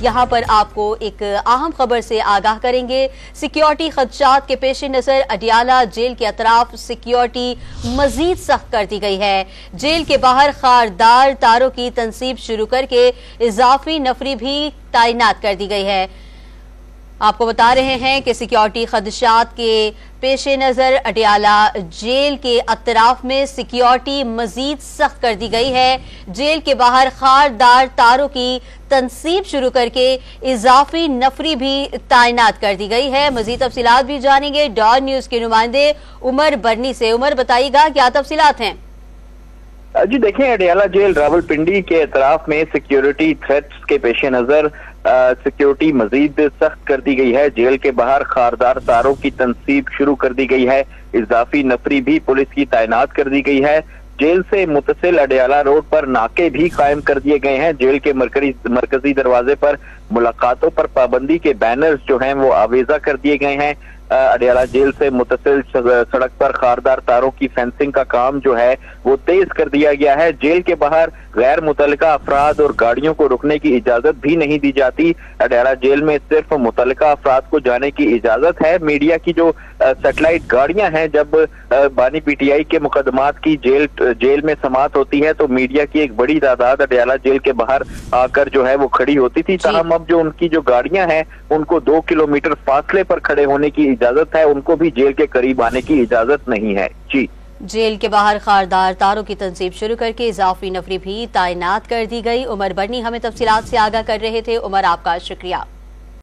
यहाँ पर आपको एक अहम खबर से आगाह करेंगे। सिक्योरिटी खदशात के पेश नजर अडियाला जेल के अतराफ सिक्योरिटी मजीद सख्त कर दी गई है। जेल के बाहर खारदार तारों की तंसीब शुरू करके इजाफी नफरी भी तैनात कर दी गई है। आपको बता रहे हैं कि सिक्योरिटी खदशात के पेश नजर अडियाला जेल के अतराफ में सिक्योरिटी मजीद सख्त कर दी गई है। जेल के बाहर खारदार तारों की तंसीब शुरू करके इजाफी नफरी भी तैनात कर दी गई है। मजीद तफसीलात भी जानेंगे डॉन न्यूज के नुमाइंदे उमर बरनी से। उमर, बताइएगा क्या तफसीलात हैं? जी देखें, अडियाला जेल रावलपिंडी के अतराफ में सिक्योरिटी थ्रेट्स के पेश नजर सिक्योरिटी मजीद सख्त कर दी गई है। जेल के बाहर खारदार तारों की तंसीब शुरू कर दी गई है। इजाफी नफरी भी पुलिस की तैनात कर दी गई है। जेल से मुतसिल अडियाला रोड पर नाके भी कायम कर दिए गए हैं। जेल के मरकजी दरवाजे पर मुलाकातों पर पाबंदी के बैनर्स जो हैं वो आवेजा कर दिए गए हैं। अडियाला जेल से मुतसिल सड़क पर खारदार तारों की फेंसिंग का काम जो है वो तेज कर दिया गया है। जेल के बाहर गैर मुतल्लिका अफराद और गाड़ियों को रुकने की इजाजत भी नहीं दी जाती। अडियाला जेल में सिर्फ मुतल्लिका अफराद को जाने की इजाजत है। मीडिया की जो सेटेलाइट गाड़ियां हैं, जब बानी पीटीआई के मुकदमात की जेल में समात होती है तो मीडिया की एक बड़ी तादाद अडियाला जेल के बाहर आकर जो है वो खड़ी होती थी। ताहम अब जो उनकी जो गाड़ियां हैं उनको 2 किलोमीटर फासले पर खड़े होने की इजाजत है, उनको भी जेल के करीब आने की इजाजत नहीं है। जी, जेल के बाहर खारदार तारों की तंसीब शुरू करके इजाफी नफरी भी तैनात कर दी गई। उमर बरनी हमें तफसीलात से आगाह कर रहे थे। उमर, आपका शुक्रिया।